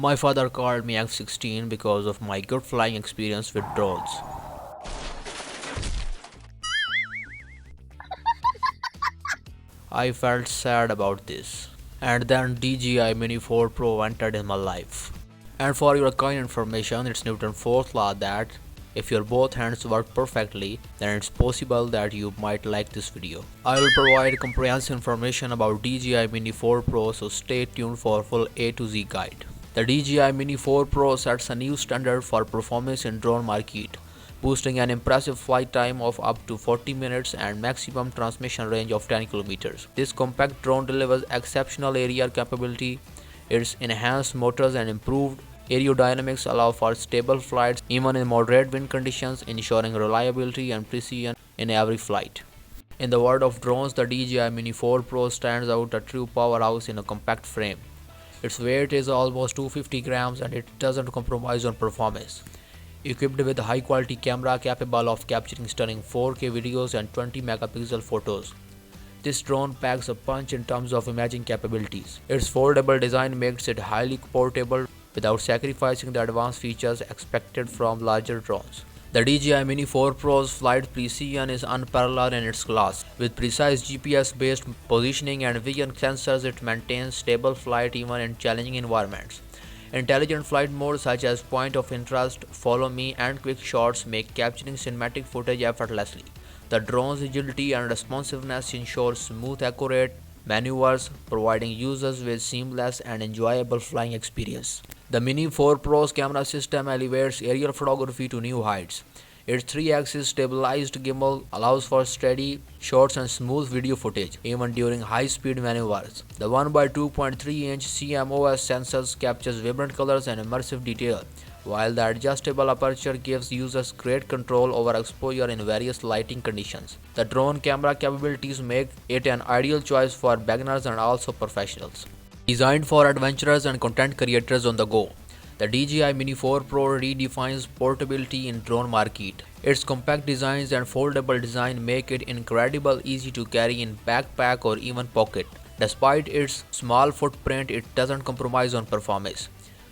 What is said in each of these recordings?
My father called me F-16 because of my good flying experience with drones. I felt sad about this. And then DJI Mini 4 Pro entered in my life. And for your kind information, it's Newton's fourth law that if your both hands work perfectly, then it's possible that you might like this video. I will provide comprehensive information about DJI Mini 4 Pro, so stay tuned for full A to Z guide. The DJI Mini 4 Pro sets a new standard for performance in drone market, boasting an impressive flight time of up to 40 minutes and maximum transmission range of 10 kilometers. This compact drone delivers exceptional aerial capability. Its enhanced motors and improved aerodynamics allow for stable flights even in moderate wind conditions, ensuring reliability and precision in every flight. In the world of drones, the DJI Mini 4 Pro stands out a true powerhouse in a compact frame. Its weight is almost 250 grams and it doesn't compromise on performance. Equipped with a high-quality camera capable of capturing stunning 4K videos and 20 megapixel photos, this drone packs a punch in terms of imaging capabilities. Its foldable design makes it highly portable without sacrificing the advanced features expected from larger drones. The DJI Mini 4 Pro's flight precision is unparalleled in its class. With precise GPS-based positioning and vision sensors, it maintains stable flight even in challenging environments. Intelligent flight modes such as point of interest, follow me, and quick shots make capturing cinematic footage effortlessly. The drone's agility and responsiveness ensure smooth, accurate maneuvers, providing users with seamless and enjoyable flying experience. The Mini 4 Pro's camera system elevates aerial photography to new heights. Its 3-axis stabilized gimbal allows for steady shots and smooth video footage, even during high-speed maneuvers. The 1x2.3-inch CMOS sensors captures vibrant colors and immersive detail, while the adjustable aperture gives users great control over exposure in various lighting conditions. The drone camera capabilities make it an ideal choice for beginners and also professionals. Designed for adventurers and content creators on the go, the DJI Mini 4 Pro redefines portability in drone market. Its compact designs and foldable design make it incredibly easy to carry in backpack or even pocket. Despite its small footprint, it doesn't compromise on performance,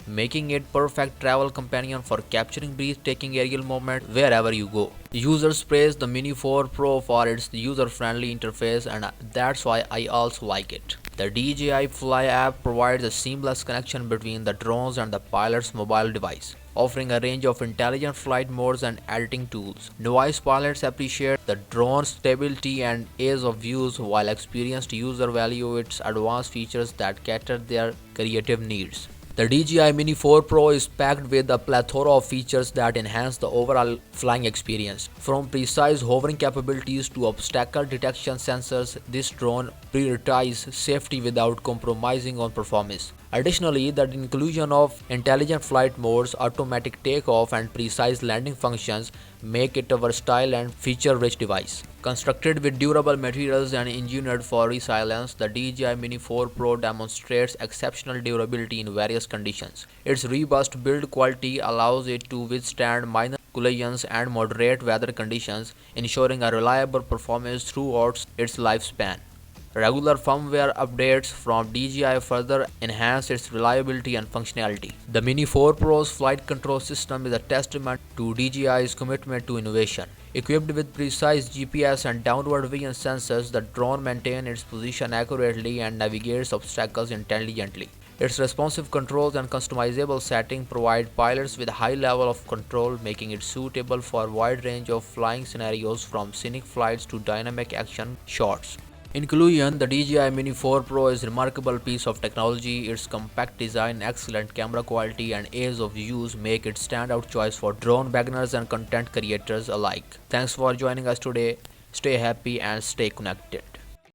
making it perfect travel companion for capturing breathtaking aerial moments wherever you go. Users praise the Mini 4 Pro for its user-friendly interface, and that's why I also like it. The DJI Fly app provides a seamless connection between the drones and the pilot's mobile device, offering a range of intelligent flight modes and editing tools. Novice pilots appreciate the drone's stability and ease of use, while experienced users value its advanced features that cater their creative needs. The DJI Mini 4 Pro is packed with a plethora of features that enhance the overall flying experience. From precise hovering capabilities to obstacle detection sensors, this drone prioritizes safety without compromising on performance. Additionally, the inclusion of intelligent flight modes, automatic takeoff, and precise landing functions make it a versatile and feature-rich device. Constructed with durable materials and engineered for resilience, the DJI Mini 4 Pro demonstrates exceptional durability in various conditions. Its robust build quality allows it to withstand minor collisions and moderate weather conditions, ensuring a reliable performance throughout its lifespan. Regular firmware updates from DJI further enhance its reliability and functionality. The Mini 4 Pro's flight control system is a testament to DJI's commitment to innovation. Equipped with precise GPS and downward vision sensors, the drone maintains its position accurately and navigates obstacles intelligently. Its responsive controls and customizable settings provide pilots with a high level of control, making it suitable for a wide range of flying scenarios from scenic flights to dynamic action shots. In conclusion, the DJI Mini 4 Pro is a remarkable piece of technology. Its compact design, excellent camera quality, and ease of use make it standout choice for drone beginners and content creators alike. Thanks for joining us today. Stay happy and stay connected.